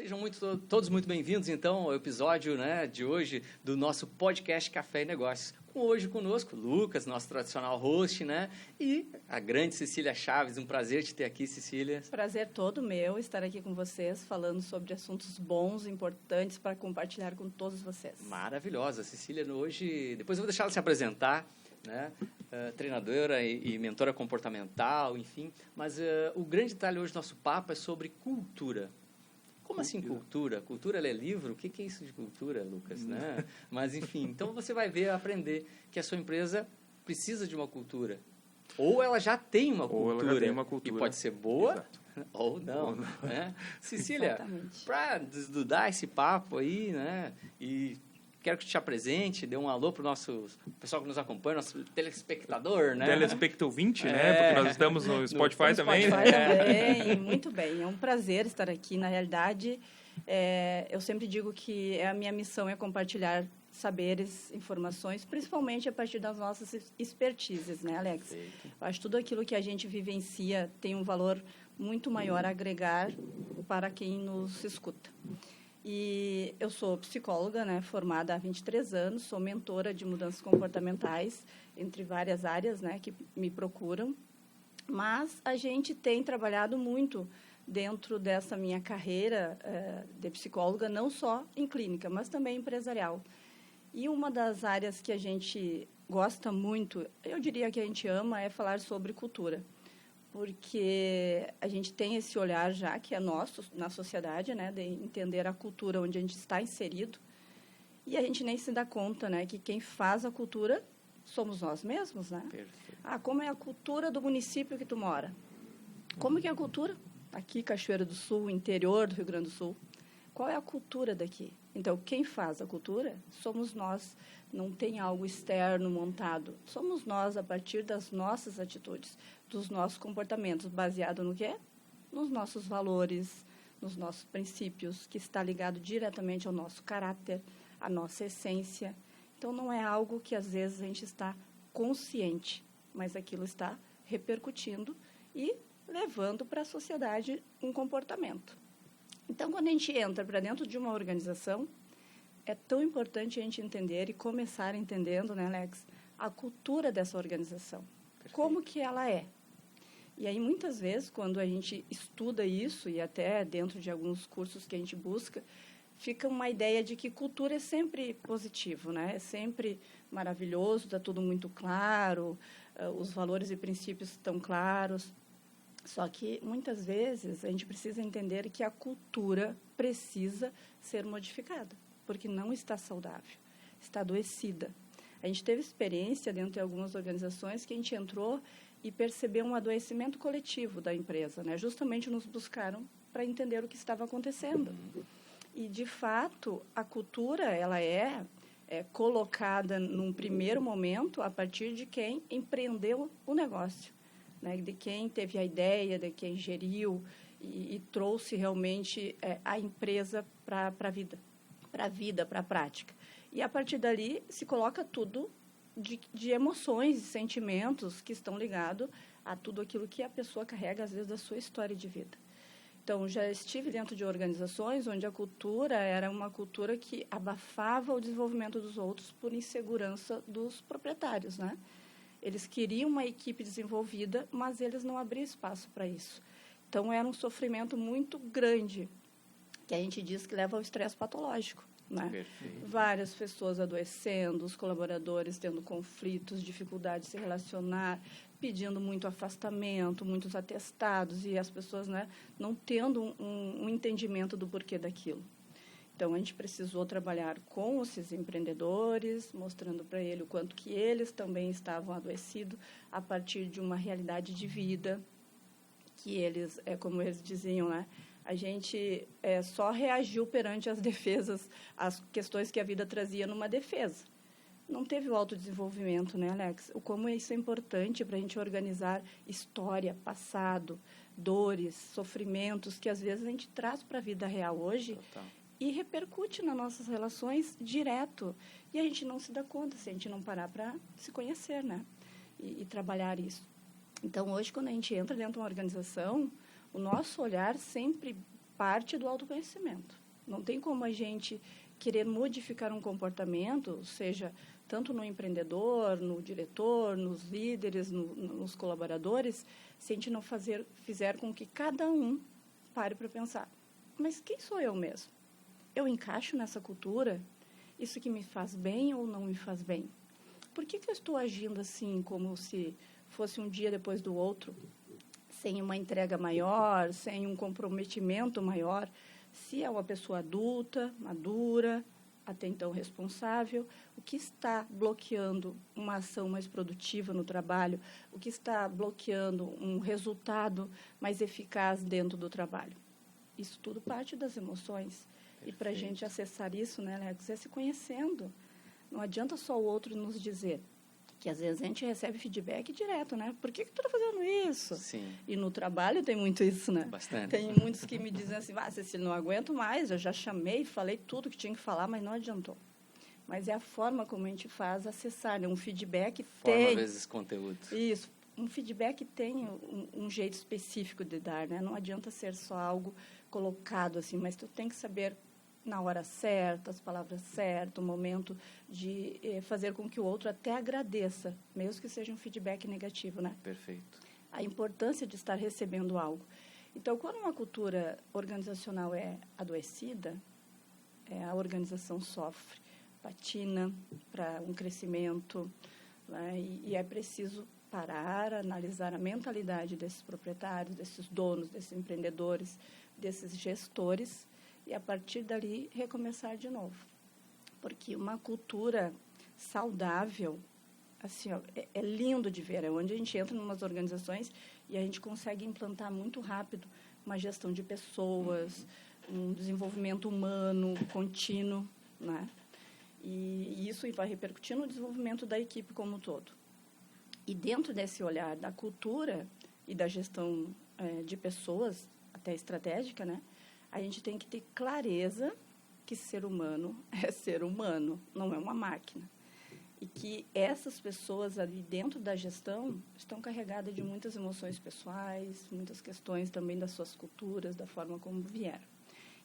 Sejam todos muito bem-vindos, então, ao episódio, né, de hoje do nosso podcast Café e Negócios. Hoje conosco, Lucas, nosso tradicional host, né? E a grande Cecília Chaves. Um prazer te ter aqui, Cecília. Prazer todo meu estar aqui com vocês, falando sobre assuntos bons, importantes para compartilhar com todos vocês. Maravilhosa. Cecília, hoje... Depois eu vou deixar ela se apresentar, né? Treinadora e mentora comportamental, enfim. Mas o grande detalhe hoje do nosso papo é sobre cultura. Como assim cultura? Cultura ela é livro? O que é isso de cultura, Lucas? Né? Mas, enfim, então você vai ver, aprender que a sua empresa precisa de uma cultura. Ou ela já tem uma cultura. E pode ser boa. Exato. Ou não. Né? Cecília, para desdudar esse papo aí, né? E quero que te apresente, dê um alô para o nosso pessoal que nos acompanha, nosso telespectador, né? Telespectador, né? Porque nós estamos no Spotify também. Também, muito bem. É um prazer estar aqui. Na realidade, eu sempre digo que a minha missão é compartilhar saberes, informações, principalmente a partir das nossas expertises, né, Alex? Perfeito. Eu acho que tudo aquilo que a gente vivencia tem um valor muito maior a agregar para quem nos escuta. E eu sou psicóloga, né, formada há 23 anos, sou mentora de mudanças comportamentais, entre várias áreas, né, que me procuram. Mas a gente tem trabalhado muito dentro dessa minha carreira de psicóloga, não só em clínica, mas também empresarial. E uma das áreas que a gente gosta muito, eu diria que a gente ama, é falar sobre cultura. Porque a gente tem esse olhar já, que é nosso na sociedade, né, de entender a cultura onde a gente está inserido, e a gente nem se dá conta, né, que quem faz a cultura somos nós mesmos, né? Perfeito. Como é a cultura do município que tu mora? Como que é a cultura? Aqui, Cachoeira do Sul, interior do Rio Grande do Sul. Qual é a cultura daqui? Então, quem faz a cultura somos nós. Não tem algo externo montado. Somos nós a partir das nossas atitudes, dos nossos comportamentos, baseado no quê? Nos nossos valores, nos nossos princípios, que está ligado diretamente ao nosso caráter, à nossa essência. Então, não é algo que, às vezes, a gente está consciente, mas aquilo está repercutindo e levando para a sociedade um comportamento. Então, quando a gente entra para dentro de uma organização, é tão importante a gente entender e começar entendendo, né, Alex, a cultura dessa organização. Perfeito. Como que ela é. E aí, muitas vezes, quando a gente estuda isso, e até dentro de alguns cursos que a gente busca, fica uma ideia de que cultura é sempre positivo, né? É sempre maravilhoso, está tudo muito claro, os valores e princípios estão claros. Só que, muitas vezes, a gente precisa entender que a cultura precisa ser modificada, porque não está saudável, está adoecida. A gente teve experiência dentro de algumas organizações que a gente entrou e percebeu um adoecimento coletivo da empresa, né? Justamente nos buscaram para entender o que estava acontecendo. E, de fato, a cultura ela é colocada num primeiro momento a partir de quem empreendeu o negócio, né, de quem teve a ideia, de quem geriu e trouxe realmente a empresa para a vida, para a prática. E, a partir dali, se coloca tudo de emoções e sentimentos que estão ligados a tudo aquilo que a pessoa carrega, às vezes, da sua história de vida. Então, já estive dentro de organizações onde a cultura era uma cultura que abafava o desenvolvimento dos outros por insegurança dos proprietários, né? Eles queriam uma equipe desenvolvida, mas eles não abriam espaço para isso. Então, era um sofrimento muito grande, que a gente diz que leva ao estresse patológico, né? Perfeito. Várias pessoas adoecendo, os colaboradores tendo conflitos, dificuldade de se relacionar, pedindo muito afastamento, muitos atestados, e as pessoas, né, não tendo um entendimento do porquê daquilo. Então, a gente precisou trabalhar com esses empreendedores, mostrando para ele o quanto que eles também estavam adoecidos a partir de uma realidade de vida, que eles, como eles diziam, né, a gente só reagiu perante as defesas, as questões que a vida trazia numa defesa. Não teve o autodesenvolvimento, né, Alex? Como isso é importante para a gente organizar história, passado, dores, sofrimentos, que às vezes a gente traz para a vida real hoje. Total. E repercute nas nossas relações direto. E a gente não se dá conta se a gente não parar para se conhecer, né? E trabalhar isso. Então, hoje, quando a gente entra dentro de uma organização, o nosso olhar sempre parte do autoconhecimento. Não tem como a gente querer modificar um comportamento, seja tanto no empreendedor, no diretor, nos líderes, nos colaboradores, se a gente não fizer com que cada um pare para pensar, mas quem sou eu mesmo? Eu encaixo nessa cultura? Isso que me faz bem ou não me faz bem? Por que eu estou agindo assim, como se fosse um dia depois do outro, sem uma entrega maior, sem um comprometimento maior? Se é uma pessoa adulta, madura, até então responsável, o que está bloqueando uma ação mais produtiva no trabalho? O que está bloqueando um resultado mais eficaz dentro do trabalho? Isso tudo parte das emoções. Perfeito. E para a gente acessar isso, né, Alex, é se conhecendo. Não adianta só o outro nos dizer, que às vezes a gente recebe feedback direto, né? Por que tu está fazendo isso? Sim. E no trabalho tem muito isso, né? Bastante. Tem muitos que me dizem assim, Cecília, não aguento mais, eu já chamei, falei tudo que tinha que falar, mas não adiantou. Mas é a forma como a gente faz acessar, né? Um feedback tem... Forma vezes conteúdo. Isso. Um feedback tem um jeito específico de dar, né? Não adianta ser só algo colocado assim, mas tu tem que saber na hora certa, as palavras certas, o momento de fazer com que o outro até agradeça, mesmo que seja um feedback negativo, né? Perfeito. A importância de estar recebendo algo. Então, quando uma cultura organizacional é adoecida, a organização sofre, patina para um crescimento, né? E é preciso parar, analisar a mentalidade desses proprietários, desses donos, desses empreendedores, desses gestores, e, a partir dali, recomeçar de novo. Porque uma cultura saudável, assim, ó, é lindo de ver. É onde a gente entra em umas organizações e a gente consegue implantar muito rápido uma gestão de pessoas, um desenvolvimento humano contínuo, né? E isso vai repercutir no desenvolvimento da equipe como um todo. E dentro desse olhar da cultura e da gestão de pessoas, até estratégica, né? A gente tem que ter clareza que ser humano é ser humano, não é uma máquina. E que essas pessoas ali dentro da gestão estão carregadas de muitas emoções pessoais, muitas questões também das suas culturas, da forma como vieram.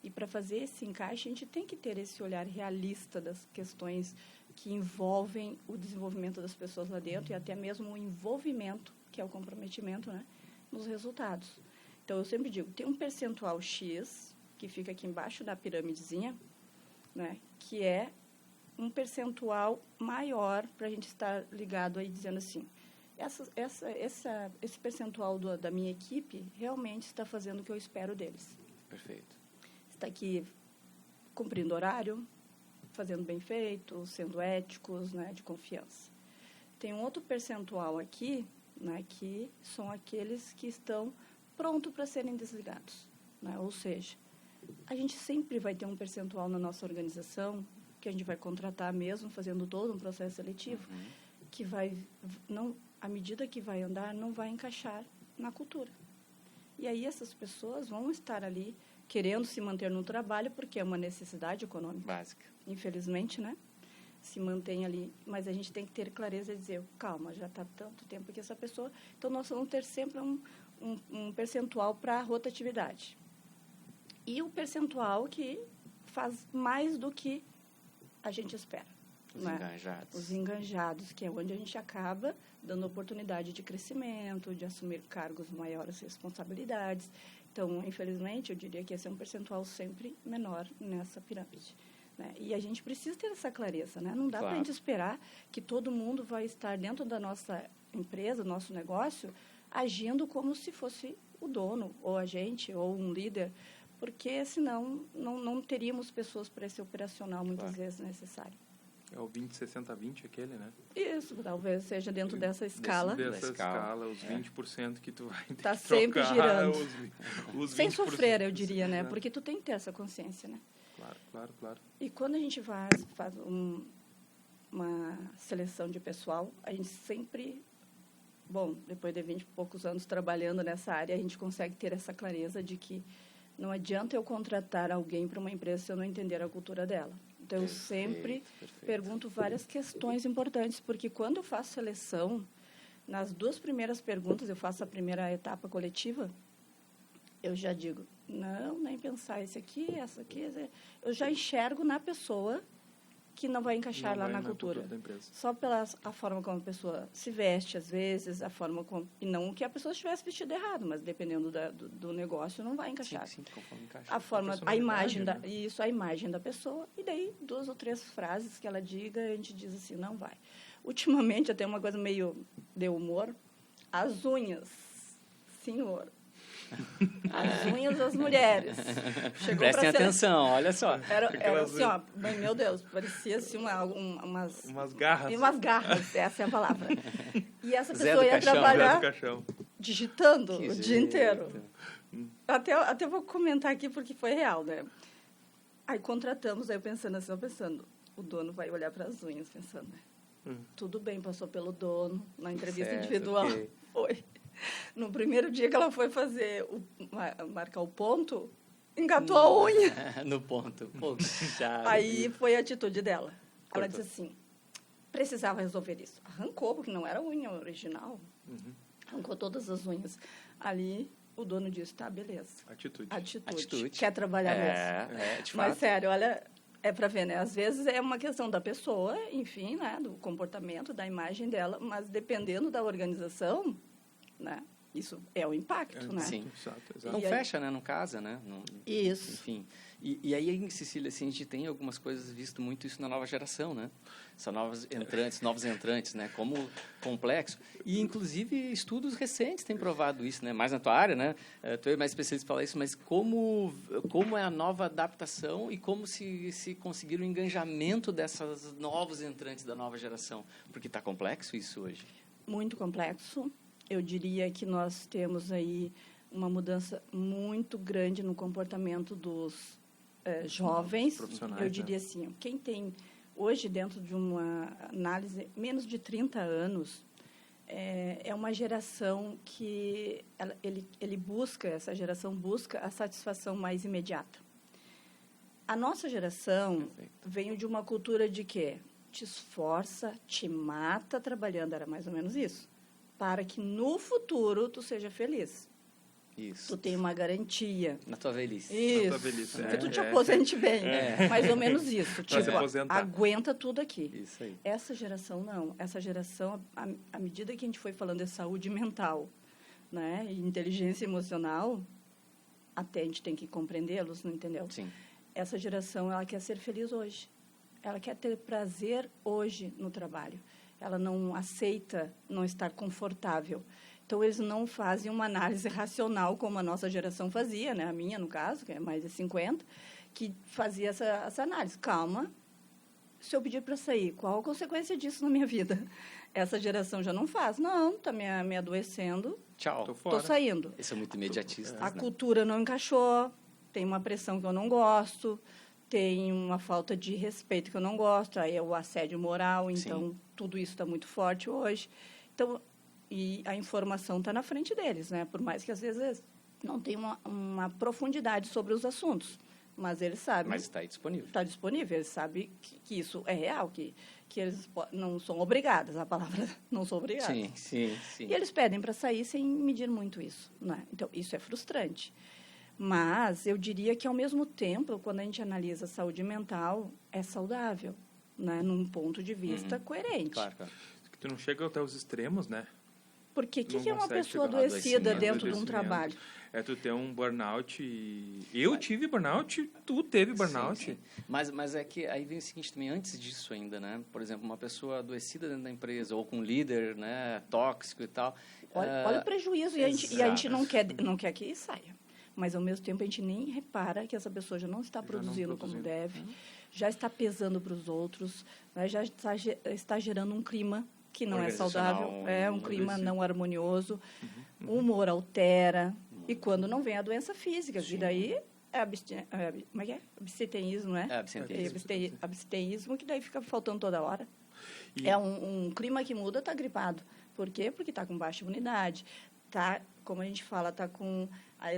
E para fazer esse encaixe, a gente tem que ter esse olhar realista das questões que envolvem o desenvolvimento das pessoas lá dentro e até mesmo o envolvimento, que é o comprometimento, né, nos resultados. Então, eu sempre digo, tem um percentual X, que fica aqui embaixo da pirâmidezinha, né, que é um percentual maior para a gente estar ligado aí, dizendo assim, esse percentual da minha equipe realmente está fazendo o que eu espero deles. Perfeito. Está aqui cumprindo horário, fazendo bem feito, sendo éticos, né, de confiança. Tem um outro percentual aqui, né, que são aqueles que estão prontos para serem desligados, né? Ou seja, a gente sempre vai ter um percentual na nossa organização, que a gente vai contratar mesmo, fazendo todo um processo seletivo, que vai, não, à medida que vai andar, não vai encaixar na cultura. E aí essas pessoas vão estar ali querendo se manter no trabalho, porque é uma necessidade econômica. Básica. Infelizmente, né? Se mantém ali. Mas a gente tem que ter clareza e dizer, calma, já está tanto tempo que essa pessoa... Então, nós vamos ter sempre um percentual para rotatividade. E o percentual que faz mais do que a gente espera. Os enganjados. Os enganjados, que é onde a gente acaba dando oportunidade de crescimento, de assumir cargos maiores, responsabilidades. Então, infelizmente, eu diria que esse é um percentual sempre menor nessa pirâmide, né? E a gente precisa ter essa clareza, né? Não dá para a gente esperar que todo mundo vai estar dentro da nossa empresa, do nosso negócio, agindo como se fosse o dono, ou a gente, ou um líder, porque senão não teríamos pessoas para esse operacional muitas vezes necessário. É o 20-60-20 aquele, né? Isso, talvez seja dentro dessa escala. Dessa escala, os 20% que tu vai ter tá que sempre trocar, girando. Os sem 20%, sofrer, eu diria, né? Porque tu tem que ter essa consciência, né? Claro. E quando a gente faz uma seleção de pessoal, a gente sempre... Bom, depois de 20 e poucos anos trabalhando nessa área, a gente consegue ter essa clareza de que não adianta eu contratar alguém para uma empresa se eu não entender a cultura dela. Então, eu sempre pergunto várias questões importantes, porque quando eu faço seleção, nas 2 primeiras perguntas, eu faço a primeira etapa coletiva, eu já digo, não, nem pensar, esse aqui, essa aqui. Eu já enxergo na pessoa que não vai encaixar Não lá vai na cultura. da empresa. Só pela a forma como a pessoa se veste, às vezes, a forma como... E não que a pessoa estivesse vestida errado, mas dependendo do negócio, não vai encaixar. Sim, conforme encaixa. A forma, a personalidade, imagem né? isso, a imagem da pessoa, e daí 2 ou 3 frases que ela diga, a gente diz assim, não vai. Ultimamente, até uma coisa meio de humor, as unhas, senhor. As unhas das mulheres. Chegou Prestem pra ser- atenção, olha só. Era Aquelas assim, ó, meu Deus, parecia assim umas Umas garras. umas garras, essa é a palavra. E essa Zé pessoa do ia Caixão. Zé do trabalhar caixão. digitando Que o dia jeito. inteiro. Até vou comentar aqui porque foi real, né? Aí contratamos, aí eu pensando assim, o dono vai olhar para as unhas, pensando, né? Tudo bem, passou pelo dono, na entrevista Certo, individual. ok. Foi. No primeiro dia que ela foi marcar o ponto, engatou a unha. No ponto. Poxa Aí vida. foi a atitude dela. Ela Cortou. disse assim, precisava resolver isso. Arrancou, porque não era a unha original. Arrancou todas as unhas. Ali, o dono disse, tá, beleza. Atitude. Atitude. Quer trabalhar mesmo. De Mas, fato. sério, olha, é para ver, né? Às vezes é uma questão da pessoa, enfim, né? Do comportamento, da imagem dela, mas dependendo da organização, né? Isso é o impacto, né? Sim. Exato, E exato. Não aí- fecha, né? Não casa, né? Não, Isso. enfim. E aí, Cecília, assim, a gente tem algumas coisas, visto muito isso na nova geração, né? São novos entrantes, né? Como complexo. E, inclusive, estudos recentes têm provado isso, né? Mais na tua área, né? Tu é mais especialista em falar isso, mas como é a nova adaptação e como se conseguir o engajamento dessas novos entrantes da nova geração? Porque está complexo isso hoje. Muito complexo. Eu diria que nós temos aí uma mudança muito grande no comportamento dos jovens. profissionais, Eu né? diria assim, quem tem hoje, dentro de uma análise, menos de 30 anos, é uma geração que essa geração busca a satisfação mais imediata. A nossa geração Perfeito. veio de uma cultura de quê? Te esforça, te mata trabalhando, era mais ou menos isso, para que no futuro tu seja feliz. Isso. Tu tem uma garantia. Na tua velhice. Isso. tua velhice, Que tu te é. aposente bem. Mais ou menos isso. Pra se Tipo, aposentar. aguenta tudo aqui. Isso aí. Essa geração, não. Essa geração, à medida que a gente foi falando de saúde mental, né, e inteligência emocional, até a gente tem que compreendê-los, não entendeu? Sim. Essa geração, ela quer ser feliz hoje. Ela quer ter prazer hoje no trabalho. Ela não aceita não estar confortável. Então, eles não fazem uma análise racional como a nossa geração fazia, né? A minha, no caso, que é mais de 50, que fazia essa análise. Calma, se eu pedir para sair, qual a consequência disso na minha vida? Essa geração já não faz. Não, está me adoecendo, Tchau. Tô fora. estou saindo. Eles são muito imediatistas, A né? cultura não encaixou, tem uma pressão que eu não gosto, tem uma falta de respeito que eu não gosto, aí é o assédio moral, então tudo isso está muito forte hoje. Então, e a informação está na frente deles, né? Por mais que às vezes não tenha uma profundidade sobre os assuntos, mas eles sabem. Mas está aí disponível. Está disponível, eles sabem que isso é real, que eles não são obrigados, a palavra não são obrigados. Sim. E eles pedem para sair sem medir muito isso, né? Então, isso é frustrante. Mas eu diria que, ao mesmo tempo, quando a gente analisa a saúde mental, é saudável, né? Num ponto de vista coerente. Claro. Que tu não chega até os extremos, né? Porque o Não que é uma consegue pessoa chegar no adoecida adoecimento, dentro de um adoecimento. trabalho? É tu ter um burnout. Eu tive burnout, tu teve burnout. Sim. Mas é que aí vem o seguinte também, antes disso ainda, né? Por exemplo, uma pessoa adoecida dentro da empresa ou com um líder, né, tóxico e tal. Olha o prejuízo. E a gente exato. não quer que saia. Mas, ao mesmo tempo, a gente nem repara que essa pessoa já não está produzindo como deve, já está pesando para os outros, né? Já está gerando um clima que não é saudável, é um clima não harmonioso, o humor altera, e quando não vem a doença física, que daí é como é que é? Abstenteísmo, né? Abstenteísmo, que daí fica faltando toda hora. E- É um clima que muda, está gripado. Por quê? Porque está com baixa imunidade, tá, como a gente fala, está com a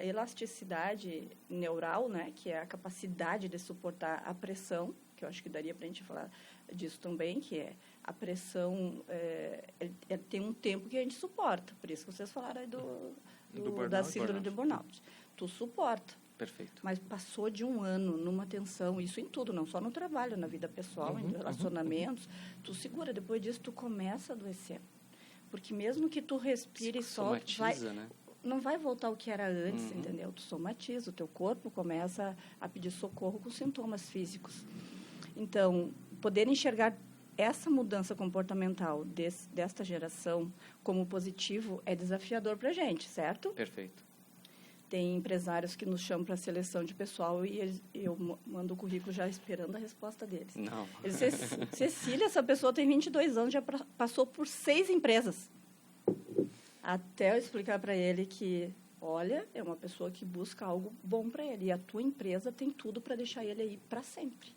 elasticidade neural, né, que é a capacidade de suportar a pressão, que eu acho que daria para a gente falar disso também, que é a pressão, tem um tempo que a gente suporta, por isso que vocês falaram aí da síndrome de burnout. Tu suporta. Perfeito. Mas passou de um ano numa tensão, isso em tudo, não só no trabalho, na vida pessoal, em relacionamentos, tu segura, depois disso tu começa a adoecer. Porque mesmo que tu respire e solte, né? Não vai voltar ao que era antes, entendeu? Tu somatiza, o teu corpo começa a pedir socorro com sintomas físicos. Então, poder enxergar essa mudança comportamental desta geração como positivo é desafiador para a gente, certo? Perfeito. Tem empresários que nos chamam para seleção de pessoal e eu mando o currículo já esperando a resposta deles. Não. Eles, Cecília, essa pessoa tem 22 anos, já passou por 6 empresas. Até eu explicar para ele que, olha, é uma pessoa que busca algo bom para ele. E a tua empresa tem tudo para deixar ele aí para sempre.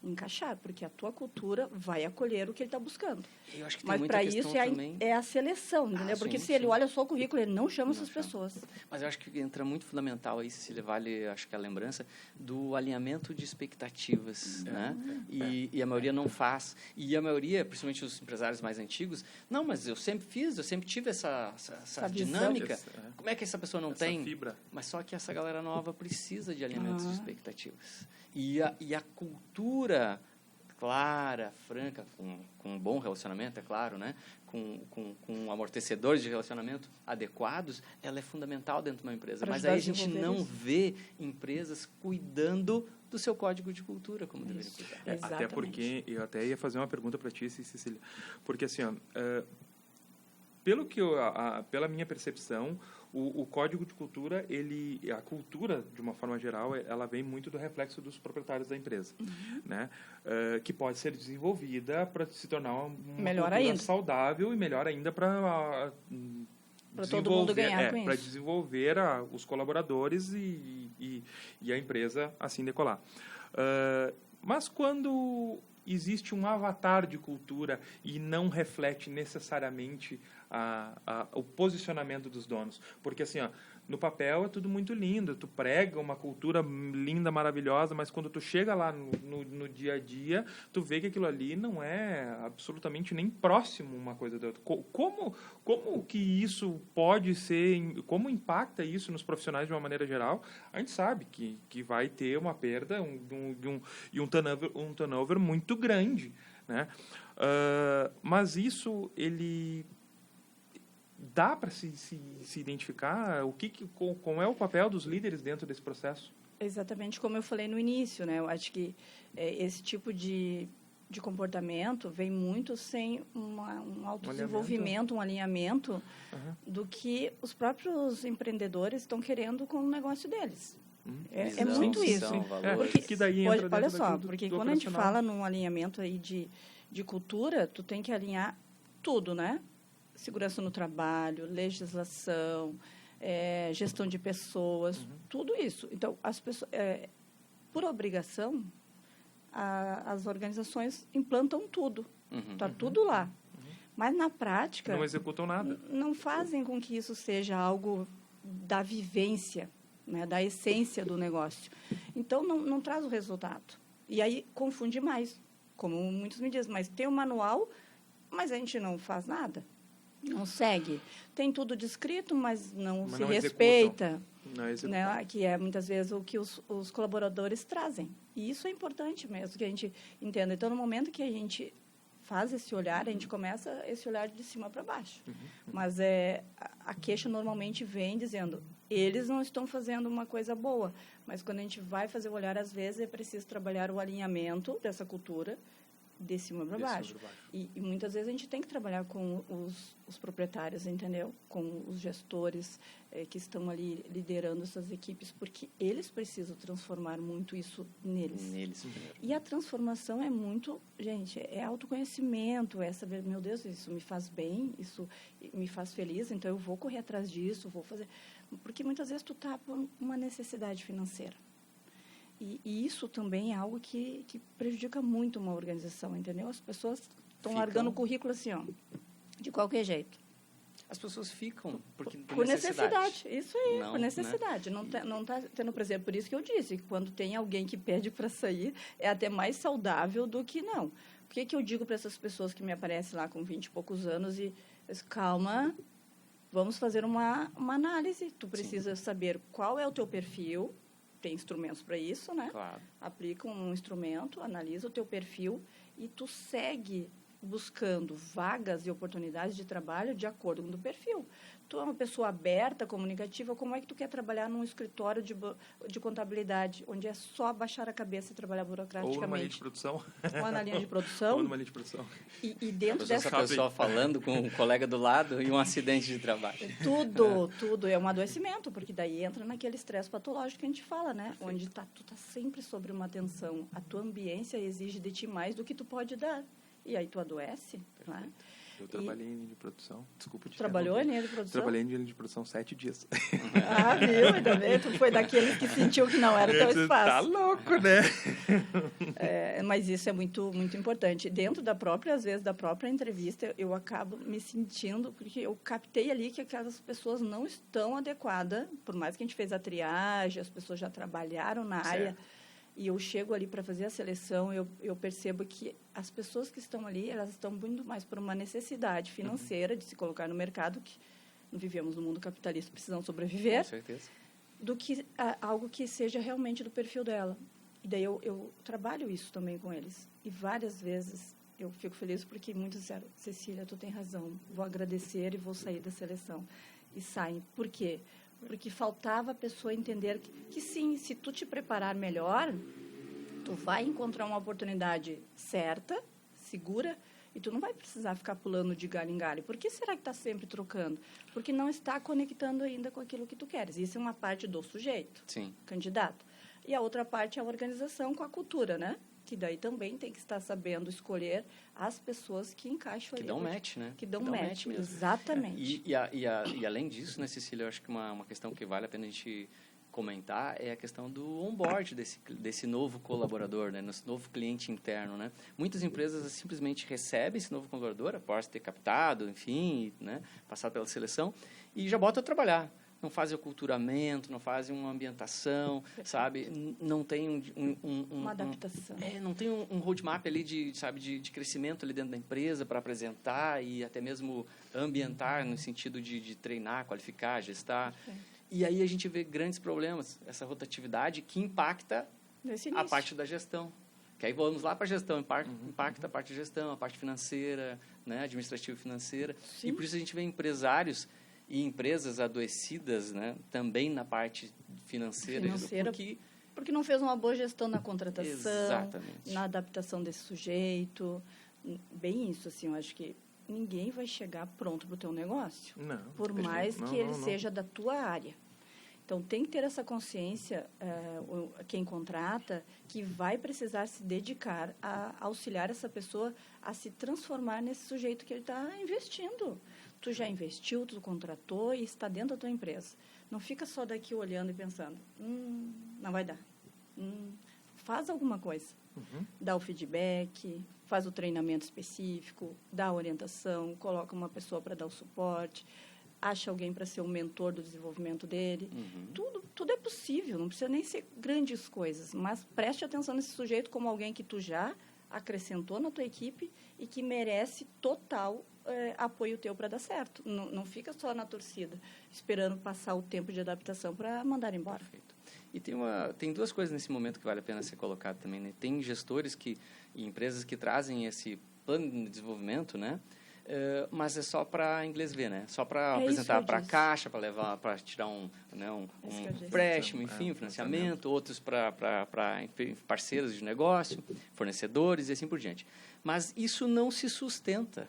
Encaixar, porque a tua cultura vai acolher o que ele está buscando. Eu acho que mas para isso é a seleção, entendeu? Porque se ele olha só o currículo, ele não chama essas pessoas. Mas eu acho que entra muito fundamental aí, Cecília, vale, acho que a lembrança do alinhamento de expectativas, né? E a maioria não faz. E a maioria, principalmente os empresários mais antigos, não, mas eu sempre fiz, eu sempre tive essa dinâmica. Como é que essa pessoa não tem? Fibra. Mas só que essa galera nova precisa de alinhamentos de expectativas. E a cultura clara, franca, com um bom relacionamento, é claro, né? Com amortecedores de relacionamento adequados, ela é fundamental dentro de uma empresa. Mas aí a gente não vê empresas cuidando do seu código de cultura, como deveria cuidar. Até porque, eu até ia fazer uma pergunta para ti, Cecília, porque assim, ó, pela minha percepção, o código de cultura, a cultura, de uma forma geral, ela vem muito do reflexo dos proprietários da empresa, né? Que pode ser desenvolvida para se tornar uma cultura saudável e melhor ainda para todo mundo ganhar com isso. Para desenvolver os colaboradores e a empresa assim decolar. Mas quando existe um avatar de cultura e não reflete necessariamente o posicionamento dos donos. Porque, assim, ó, no papel é tudo muito lindo, tu prega uma cultura linda, maravilhosa, mas quando tu chega lá no dia a dia, tu vê que aquilo ali não é absolutamente nem próximo uma coisa da outra. Como que isso pode ser, como impacta isso nos profissionais de uma maneira geral? A gente sabe que vai ter uma perda e um turnover muito grande, né? Mas isso, ele... Dá para se identificar como é o papel dos líderes dentro desse processo? Exatamente como eu falei no início, né? Eu acho que esse tipo de comportamento vem muito sem um autodesenvolvimento, um alinhamento do que os próprios empreendedores estão querendo com o negócio deles. É muito isso. Porque, que daí entra olha só, porque quando a gente fala num alinhamento aí de cultura, tu tem que alinhar tudo, né? Segurança no trabalho, legislação, gestão de pessoas, tudo isso. Então, as pessoas, por obrigação, as organizações implantam tudo. Está tudo lá. Mas, na prática... Não executam nada. Não fazem com que isso seja algo da vivência, né, da essência do negócio. Então, não traz o resultado. E aí, confunde mais, como muitos me dizem. Mas tem um manual, mas a gente não faz nada. Não segue. Tem tudo descrito, mas não se respeita. Né? Que é, muitas vezes, o que os colaboradores trazem. E isso é importante mesmo, que a gente entenda. Então, no momento que a gente faz esse olhar, a gente começa esse olhar de cima para baixo. Mas a queixa normalmente vem dizendo, eles não estão fazendo uma coisa boa. Mas, quando a gente vai fazer o olhar, às vezes, é preciso trabalhar o alinhamento dessa cultura de cima para baixo. E muitas vezes a gente tem que trabalhar com os proprietários, entendeu? Com os gestores que estão ali liderando essas equipes, porque eles precisam transformar muito isso neles. E a transformação é muito, gente, é autoconhecimento, é saber, meu Deus, isso me faz bem, isso me faz feliz, então eu vou correr atrás disso, vou fazer... Porque muitas vezes tu tá por uma necessidade financeira. E isso também é algo que prejudica muito uma organização, entendeu? As pessoas estão largando o currículo assim, ó, de qualquer jeito. As pessoas ficam por necessidade. Isso aí, por necessidade. Né? Não tá tendo prazer. Por isso que eu disse que quando tem alguém que pede para sair, é até mais saudável do que não. Por que eu digo para essas pessoas que me aparecem lá com 20 e poucos anos calma, Vamos fazer uma análise. Tu precisa saber qual é o teu perfil. Tem instrumentos para isso, né? Claro. Aplica um instrumento, analisa o teu perfil e tu segue buscando vagas e oportunidades de trabalho de acordo com o teu perfil. Tu é uma pessoa aberta, comunicativa, como é que tu quer trabalhar num escritório de contabilidade, onde é só baixar a cabeça e trabalhar burocraticamente? Ou numa linha de produção. Ou na linha de produção. Ou numa linha de produção. E dentro Essa dessa... pessoa falando com um colega do lado e um acidente de trabalho. Tudo é um adoecimento, porque daí entra naquele estresse patológico que a gente fala, né? Perfeito. Onde tu tá sempre sobre uma tensão. A tua ambiência exige de ti mais do que tu pode dar. E aí tu adoece, né? Eu trabalhei em linha de produção. Desculpa te Trabalhou em interromper. linha de produção? Trabalhei em linha de produção 7 dias. Ah, viu? Ainda bem. Tu foi daqueles que sentiu que não era o teu Tá espaço. louco, né? Mas isso é muito, muito importante. Dentro da própria, às vezes, da própria entrevista, eu acabo me sentindo, porque eu captei ali que aquelas pessoas não estão adequadas, por mais que a gente fez a triagem, as pessoas já trabalharam na área, e eu chego ali para fazer a seleção, eu percebo que as pessoas que estão ali, elas estão muito mais por uma necessidade financeira de se colocar no mercado, que vivemos no mundo capitalista, precisam sobreviver, Com certeza. do que algo que seja realmente do perfil dela. E daí eu trabalho isso também com eles. E várias vezes eu fico feliz porque muitos disseram, Cecília, tu tem razão, vou agradecer e vou sair da seleção. E saem. Por quê? Porque faltava a pessoa entender que sim, se tu te preparar melhor, tu vai encontrar uma oportunidade certa, segura, e tu não vai precisar ficar pulando de galho em galho. Por que será que está sempre trocando? Porque não está conectando ainda com aquilo que tu queres. Isso é uma parte do sujeito, Sim. candidato. E a outra parte é a organização com a cultura, né? Que daí também tem que estar sabendo escolher as pessoas que encaixam Que ali. dão match, né? Que dão match, mesmo. exatamente. E além disso, né, Cecília, eu acho que uma questão que vale a pena a gente comentar é a questão do onboard desse novo colaborador, né, desse novo cliente interno, né? Muitas empresas simplesmente recebem esse novo colaborador após ter captado, enfim, né, passado pela seleção e já bota a trabalhar. Não fazem aculturamento, não fazem uma ambientação, sabe? Não tem uma adaptação. Não tem um roadmap ali de crescimento ali dentro da empresa para apresentar e até mesmo ambientar no sentido de treinar, qualificar, gestar. E aí a gente vê grandes problemas, essa rotatividade que impacta a parte da gestão. Que aí vamos lá para a gestão, impacta a parte de gestão, a parte financeira, né, administrativa e financeira. Sim. E por isso a gente vê empresários e empresas adoecidas, né, também na parte financeira. Porque não fez uma boa gestão na contratação, Exatamente. na adaptação desse sujeito. Bem isso, assim, eu acho que ninguém vai chegar pronto para o teu negócio. Não. Por mais que ele seja da tua área. Então, tem que ter essa consciência, quem contrata, que vai precisar se dedicar a auxiliar essa pessoa a se transformar nesse sujeito que ele está investindo. Tu já investiu, tu contratou e está dentro da tua empresa. Não fica só daqui olhando e pensando, não vai dar. Faz alguma coisa. Dá o feedback, faz o treinamento específico, dá a orientação, coloca uma pessoa para dar o suporte, acha alguém para ser o mentor do desenvolvimento dele. Tudo é possível, não precisa nem ser grandes coisas, mas preste atenção nesse sujeito como alguém que tu já acrescentou na tua equipe e que merece total apoio teu para dar certo. Não fica só na torcida, esperando passar o tempo de adaptação para mandar embora. Perfeito. E tem duas coisas nesse momento que vale a pena ser colocado também, né? Tem gestores e empresas que trazem esse plano de desenvolvimento, né? Mas é só para inglês ver, né? Só para apresentar para a caixa, para levar, para tirar um empréstimo, enfim, um financiamento, outros para parceiros de negócio, fornecedores e assim por diante. Mas isso não se sustenta,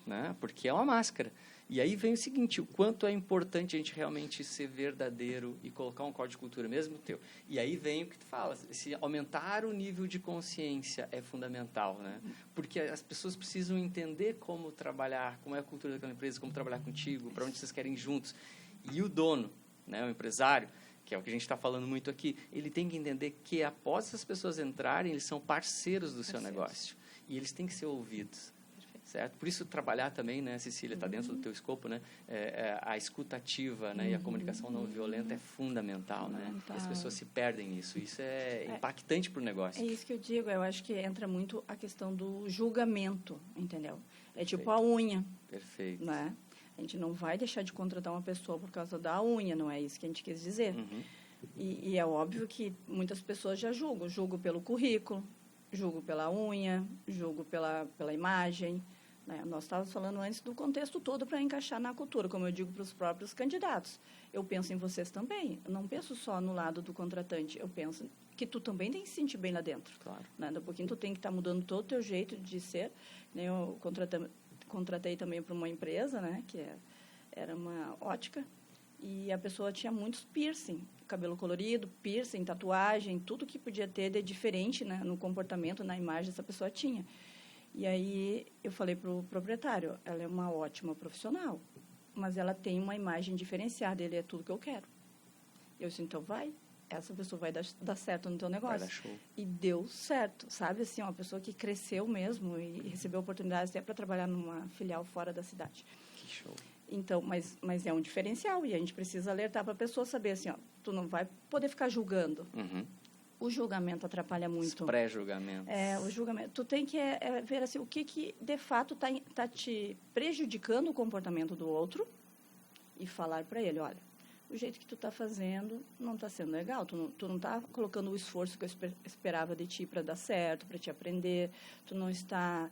né? Porque é uma máscara. E aí vem o seguinte, o quanto é importante a gente realmente ser verdadeiro e colocar um código de cultura mesmo teu. E aí vem o que tu fala, se aumentar o nível de consciência é fundamental, né? Porque as pessoas precisam entender como trabalhar, como é a cultura daquela empresa, como trabalhar contigo, para onde vocês querem ir juntos. E o dono, né, o empresário, que é o que a gente está falando muito aqui, ele tem que entender que após essas pessoas entrarem, eles são parceiros do seu negócio. E eles têm que ser ouvidos. Certo? Por isso, trabalhar também, né, Cecília, está dentro do teu escopo, né? A escuta ativa, né, e a comunicação não violenta é fundamental, né? E as pessoas se perdem nisso. Isso é impactante para o negócio. É isso que eu digo. Eu acho que entra muito a questão do julgamento, entendeu? É tipo a unha. Perfeito. Né? A gente não vai deixar de contratar uma pessoa por causa da unha, não é isso que a gente quis dizer. E é óbvio que muitas pessoas já julgam. Julgo pelo currículo, julgo pela unha, julgo pela imagem. Né? Nós estávamos falando antes do contexto todo para encaixar na cultura, como eu digo para os próprios candidatos. Eu penso em vocês também. Eu não penso só no lado do contratante. Eu penso que tu também tem que se sentir bem lá dentro. Claro. Né? Daqui a pouquinho tu tem que estar mudando todo o teu jeito de ser. Eu contratei também para uma empresa, né, que era uma ótica, e a pessoa tinha muitos piercing, cabelo colorido, piercing, tatuagem, tudo que podia ter de diferente, né, no comportamento, na imagem, essa pessoa tinha. E aí eu falei para o proprietário, ela é uma ótima profissional, mas ela tem uma imagem diferenciada, ele é tudo que eu quero. Eu disse, então essa pessoa vai dar certo no teu negócio. Vai dar show. E deu certo, sabe? Assim, uma pessoa que cresceu mesmo e recebeu oportunidades até para trabalhar numa filial fora da cidade. Que show. Então, mas é um diferencial e a gente precisa alertar para a pessoa saber assim, ó, tu não vai poder ficar julgando. O julgamento atrapalha muito. Os pré-julgamentos. O julgamento. Tu tem que ver assim, o que de fato tá te prejudicando o comportamento do outro e falar para ele, olha, o jeito que tu está fazendo não está sendo legal. Tu não está colocando o esforço que eu esperava de ti para dar certo, para te aprender. Tu não está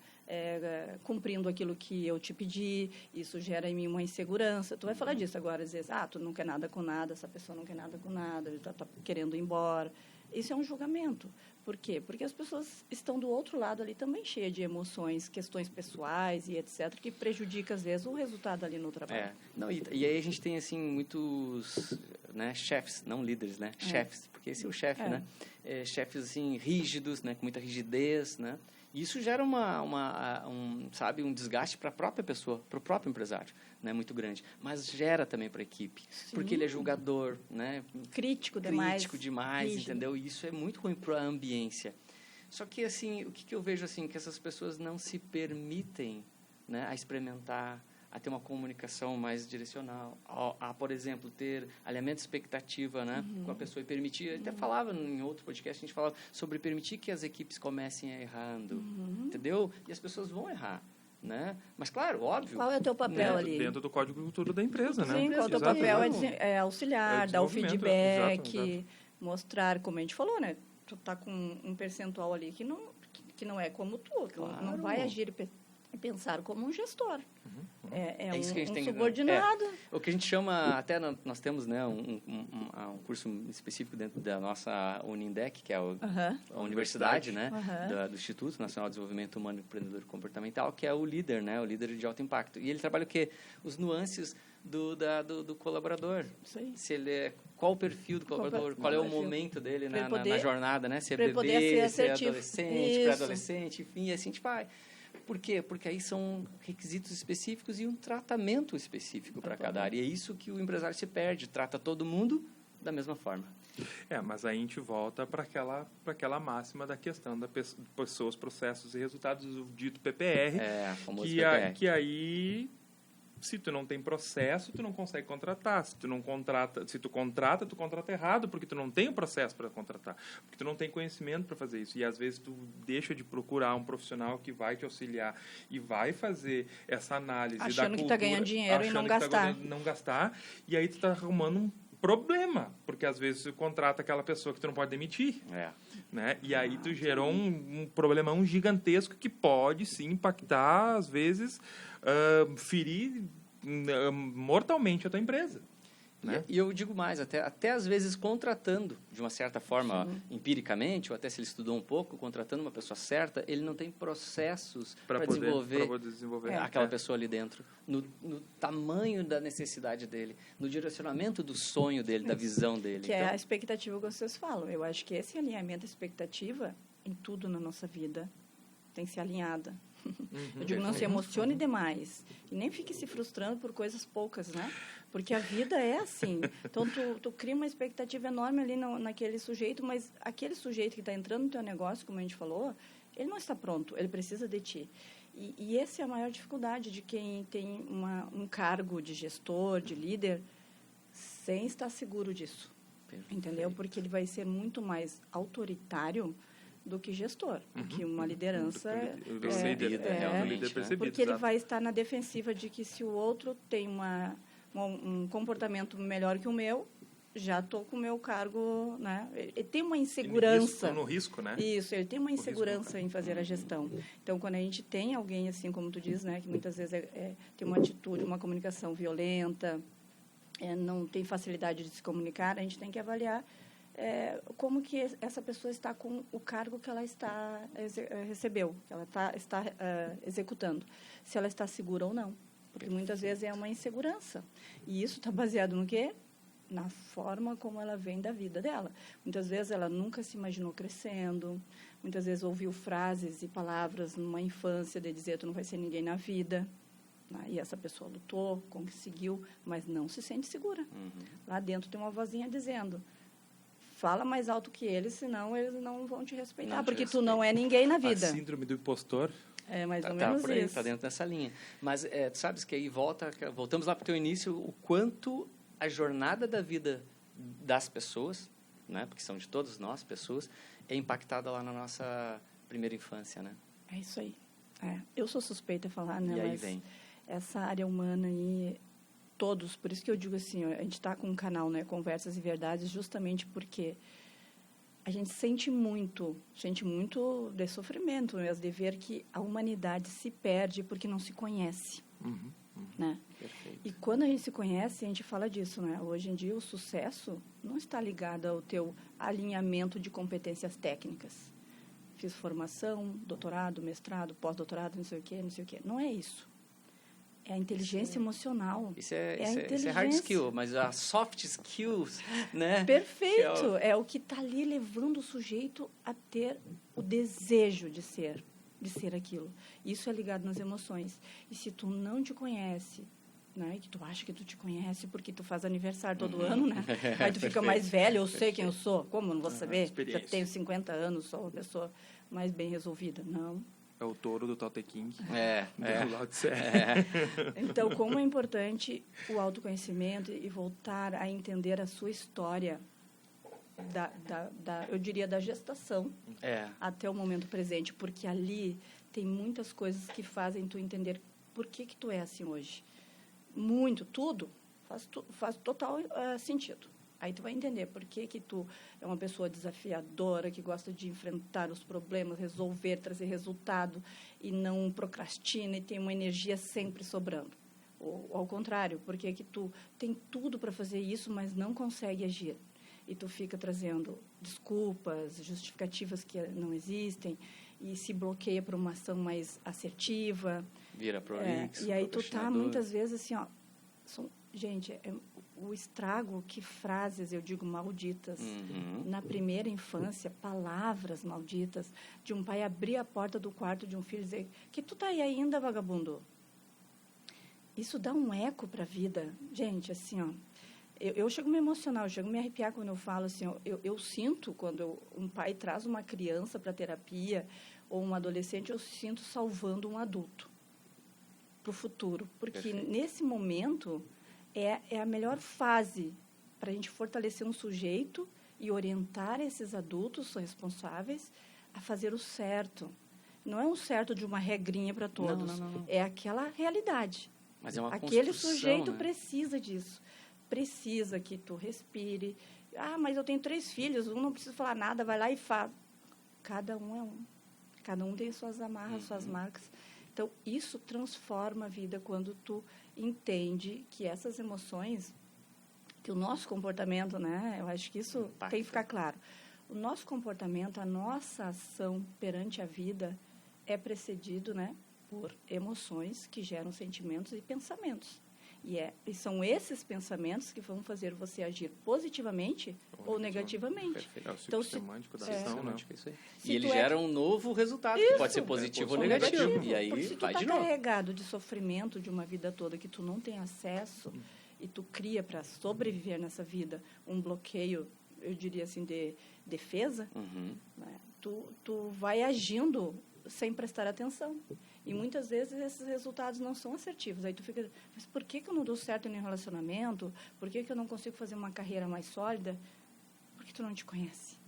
cumprindo aquilo que eu te pedi. Isso gera em mim uma insegurança. Tu vai falar disso agora, às vezes. Tu não quer nada com nada, essa pessoa não quer nada com nada, está querendo ir embora. Isso é um julgamento. Por quê? Porque as pessoas estão do outro lado ali também cheias de emoções, questões pessoais e etc., que prejudica, às vezes, o resultado ali no trabalho. Não, e aí a gente tem, assim, muitos, né, chefes, não líderes, né? Chefes, porque esse é o chefe, né? Chefes, assim, rígidos, né? Com muita rigidez, né? E isso gera um desgaste para a própria pessoa, para o próprio empresário, né, muito grande. Mas gera também para a equipe, porque ele é julgador, né, crítico demais, rígido. Entendeu? E isso é muito ruim para a ambiência. Só que, assim, o que eu vejo, assim, que essas pessoas não se permitem, né, a experimentar, a ter uma comunicação mais direcional, a por exemplo, ter alinhamento de expectativa, né, com a pessoa e permitir, até falava em outro podcast, a gente falava sobre permitir que as equipes comecem a errando, entendeu? E as pessoas vão errar, né? Mas, claro, óbvio. Qual é o teu papel ali? Dentro do código de cultura da empresa, né? Sim, qual é o teu papel? É auxiliar, dar o feedback, exato. Mostrar, como a gente falou, né? Tu tá com um percentual ali que não é como tu, claro. Não vai agir e pensar como um gestor. É isso que a gente tem subordinado. O que a gente chama, até nós temos, né, um curso específico dentro da nossa Unindec, que é a universidade, né, do Instituto Nacional de Desenvolvimento Humano, Empreendedor e Comportamental, que é o líder, né, o líder de alto impacto. E ele trabalha o quê? Os nuances do colaborador. Se ele qual o perfil do colaborador, qual é o momento dele na jornada, né? Se é bebê, se é adolescente, pré-adolescente, enfim, e assim a gente vai. Por quê? Porque aí são requisitos específicos e um tratamento específico para cada área. E é isso que o empresário se perde, trata todo mundo da mesma forma. Mas aí a gente volta para aquela máxima da questão da pessoas, processos e resultados, o dito PPR, famoso PPR. Que aí, se tu não tem processo, tu não consegue contratar. Se tu contrata errado, porque tu não tem o processo para contratar, porque tu não tem conhecimento para fazer isso. E às vezes tu deixa de procurar um profissional que vai te auxiliar e vai fazer essa análise achando da cultura, que está ganhando dinheiro e não gastar. E aí tu está arrumando um problema, porque às vezes tu contrata aquela pessoa que tu não pode demitir, né? E aí tu gerou um problemão gigantesco que pode sim impactar, às vezes, ferir mortalmente a tua empresa. Né? E eu digo mais, até às vezes contratando, de uma certa forma, empiricamente, ou até se ele estudou um pouco, contratando uma pessoa certa, ele não tem processos para desenvolver aquela pessoa ali dentro, no tamanho da necessidade dele, no direcionamento do sonho dele, da visão dele. Que é a expectativa que vocês falam. Eu acho que esse alinhamento, a expectativa, em tudo na nossa vida, tem que ser alinhada. Eu digo, não se emocione demais. E nem fique se frustrando por coisas poucas, né? Porque a vida é assim. Então, tu cria uma expectativa enorme ali naquele sujeito, mas aquele sujeito que está entrando no teu negócio, como a gente falou, ele não está pronto, ele precisa de ti. E essa é a maior dificuldade de quem tem um cargo de gestor, de líder, sem estar seguro disso. Entendeu? Porque ele vai ser muito mais autoritário do que gestor, porque uma liderança O líder realmente, percebido, porque ele exato. vai estar na defensiva de que se o outro tem um comportamento melhor que o meu, já estou com o meu cargo, né? Ele tem uma insegurança. No risco, né? Isso, ele tem uma insegurança em fazer a gestão. Então, quando a gente tem alguém assim, como tu diz, né, que muitas vezes tem uma atitude, uma comunicação violenta, não tem facilidade de se comunicar, a gente tem que avaliar como que essa pessoa está com o cargo que ela recebeu, que ela está executando, se ela está segura ou não. Porque muitas vezes é uma insegurança. E isso está baseado no quê? Na forma como ela vem da vida dela. Muitas vezes ela nunca se imaginou crescendo, muitas vezes ouviu frases e palavras numa infância de dizer tu não vai ser ninguém na vida. Né? E essa pessoa lutou, conseguiu, mas não se sente segura. Lá dentro tem uma vozinha dizendo, fala mais alto que eles, senão eles não vão te respeitar, porque tu não é ninguém na vida. A síndrome do impostor. É mais ou Tá menos por aí, isso. tá dentro dessa linha. Mas tu sabes que aí voltamos lá para o teu início, o quanto a jornada da vida das pessoas, né, porque são de todos nós, pessoas, é impactada lá na nossa primeira infância, né? É isso aí. Eu sou suspeita a falar, né? E aí mas vem. essa área humana aí, todos, por isso que eu digo assim, a gente está com um canal, né, Conversas e Verdades, justamente porque a gente sente muito de sofrimento mesmo, de ver que a humanidade se perde porque não se conhece, né? Perfeito. E quando a gente se conhece, a gente fala disso, né? Hoje em dia, o sucesso não está ligado ao teu alinhamento de competências técnicas. Fiz formação, doutorado, mestrado, pós-doutorado, não sei o quê, não sei o quê. Não é isso. É a inteligência emocional. Isso é hard inteligência. skill, mas a soft skills, né? Perfeito. É o que está ali levando o sujeito a ter o desejo de ser aquilo. Isso é ligado nas emoções. E se tu não te conhece, né, que tu acha que tu te conhece porque tu faz aniversário todo ano, né? Aí tu fica mais velho, eu sei quem eu sou. Como eu não vou saber? Já tenho 50 anos, sou uma pessoa mais bem resolvida. Não. É o touro do Tao Te Ching. Do Lao Tse. Então, como é importante o autoconhecimento e voltar a entender a sua história, eu diria, da gestação até o momento presente, porque ali tem muitas coisas que fazem tu entender por que tu é assim hoje. Tudo faz total sentido. Aí tu vai entender por que tu é uma pessoa desafiadora, que gosta de enfrentar os problemas, resolver, trazer resultado e não procrastina e tem uma energia sempre sobrando. Ou ao contrário, por que tu tem tudo para fazer isso, mas não consegue agir. E tu fica trazendo desculpas, justificativas que não existem e se bloqueia para uma ação mais assertiva. Vira prolixo, e aí tu tá muitas vezes assim, gente, o estrago que frases, eu digo, malditas, na primeira infância, palavras malditas, de um pai abrir a porta do quarto de um filho e dizer que tu tá aí ainda, vagabundo. Isso dá um eco para a vida. Gente, assim, eu chego a me emocionar, eu chego a me arrepiar quando eu falo assim, eu sinto quando um pai traz uma criança para terapia ou um adolescente, eu sinto salvando um adulto para o futuro. Porque Perfeito. Nesse momento é a melhor fase para a gente fortalecer um sujeito e orientar esses adultos responsáveis a fazer o certo. Não é um certo de uma regrinha para todos. Não. É aquela realidade. Mas é uma Aquele construção, sujeito né? precisa disso. Precisa que tu respire. Mas eu tenho 3 filhos, um não precisa falar nada, vai lá e faz. Cada um é um. Cada um tem suas amarras, suas marcas. Então, isso transforma a vida quando tu entende que essas emoções, que o nosso comportamento, né? Eu acho que isso tem que ficar claro. O nosso comportamento, a nossa ação perante a vida é precedido, né, por emoções que geram sentimentos e pensamentos. E são esses pensamentos que vão fazer você agir positivamente ou negativamente. Perfeito. Então, semântico da ação, né? Isso aí. Se E ele tu gera um novo resultado, que pode ser positivo ou negativo. E aí porque se tu vai tá de novo. carregado de sofrimento de uma vida toda que tu não tem acesso e tu cria para sobreviver nessa vida um bloqueio, eu diria assim, de defesa, né? Tu vai agindo sem prestar atenção. E muitas vezes esses resultados não são assertivos. Aí tu fica, mas por que eu não dou certo no relacionamento? Por que eu não consigo fazer uma carreira mais sólida? Porque tu não te conhece.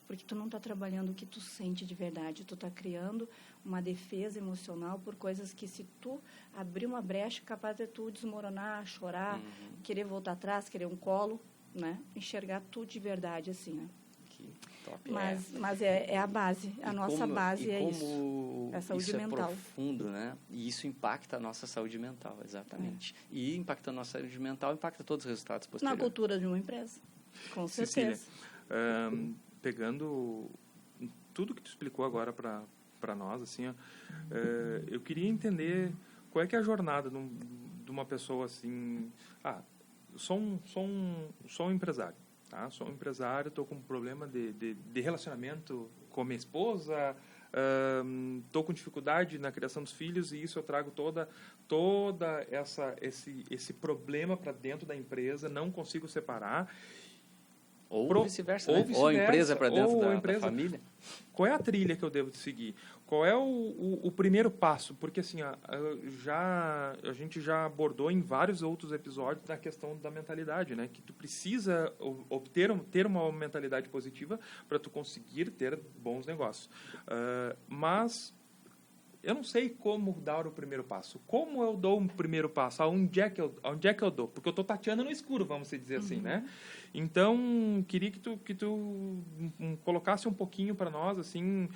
porque tu não está trabalhando o que tu sente de verdade, tu está criando uma defesa emocional por coisas que, se tu abrir uma brecha, capaz de tu desmoronar, chorar, querer voltar atrás, querer um colo, né? Enxergar tudo de verdade, assim, né? Que top. Mas é a base, a nossa base é isso, a saúde mental. É profundo, né? E isso impacta a nossa saúde mental, exatamente. E impactando a nossa saúde mental, impacta todos os resultados posteriores. Na cultura de uma empresa, com certeza. Cecília, pegando tudo que tu explicou agora para nós, assim, eu queria entender qual é que é a jornada de uma pessoa assim. Sou um empresário, tá? Sou um empresário, estou com um problema de relacionamento com minha esposa, estou com dificuldade na criação dos filhos, e isso eu trago toda esse problema para dentro da empresa, não consigo separar. Ou vice-versa, né? Ou a empresa para dentro da família. Qual é a trilha que eu devo seguir? Qual é o primeiro passo? Porque assim, a gente já abordou em vários outros episódios da questão da mentalidade, né? Que tu precisa ter uma mentalidade positiva para tu conseguir ter bons negócios. Mas eu não sei como dar o primeiro passo. Como eu dou um primeiro passo? Aonde é que eu dou? Porque eu estou tateando no escuro, vamos dizer assim, né? Então, queria que tu colocasse um pouquinho para nós, assim,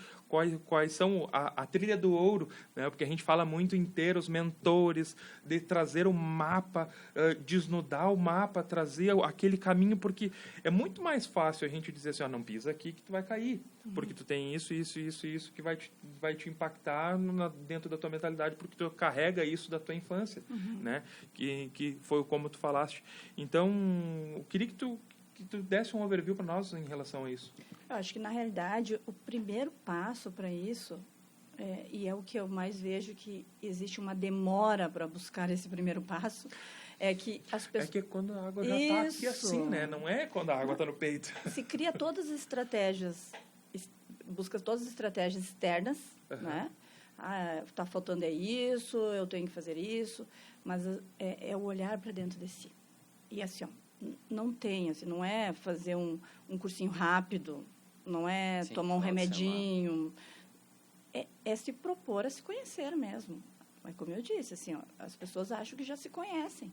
quais são a trilha do ouro, né? Porque a gente fala muito em ter os mentores, de trazer o mapa, desnudar o mapa, trazer aquele caminho, porque é muito mais fácil a gente dizer assim, não pisa aqui que tu vai cair, porque tu tem isso que vai te impactar dentro da tua mentalidade, porque tu carrega isso da tua infância, né? Que foi como tu falaste. Então, eu queria que tu desse um overview para nós em relação a isso. Eu acho que, na realidade, o primeiro passo para isso, e é o que eu mais vejo, que existe uma demora para buscar esse primeiro passo, é que as pessoas... É que quando a água já está aqui assim, né? Não é quando a água está no peito. Se cria todas as estratégias, busca todas as estratégias externas, né? Está faltando isso, eu tenho que fazer isso, mas é o olhar para dentro de si. E assim, não tem, assim, não é fazer um cursinho rápido, não é tomar um remedinho, é se propor a se conhecer mesmo. Mas, como eu disse, assim, as pessoas acham que já se conhecem,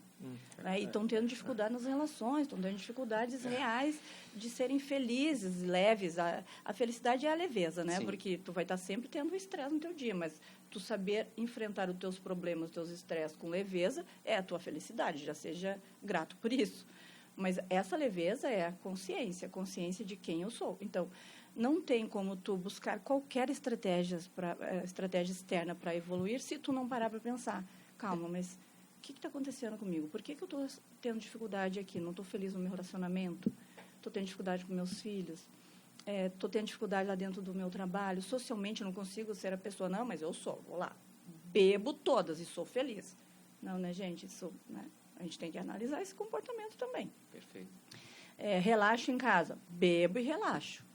né? E estão tendo dificuldade nas relações, estão tendo dificuldades reais de serem felizes, leves. A felicidade é a leveza, né? Sim. Porque tu vai estar sempre tendo estresse no teu dia, mas tu saber enfrentar os teus problemas, os teus estresses com leveza é a tua felicidade, já seja grato por isso. Mas essa leveza é a consciência de quem eu sou. Então, não tem como tu buscar qualquer estratégia externa para evoluir se tu não parar para pensar, calma, mas o que está acontecendo comigo? Por que eu estou tendo dificuldade aqui? Não estou feliz no meu relacionamento? Estou tendo dificuldade com meus filhos? Estou tendo dificuldade lá dentro do meu trabalho? Socialmente, não consigo ser a pessoa. Não, mas eu sou. Vou lá. Bebo todas e sou feliz. Não, né, gente? Isso, né? A gente tem que analisar esse comportamento também. Perfeito. Relaxo em casa. Bebo e relaxo.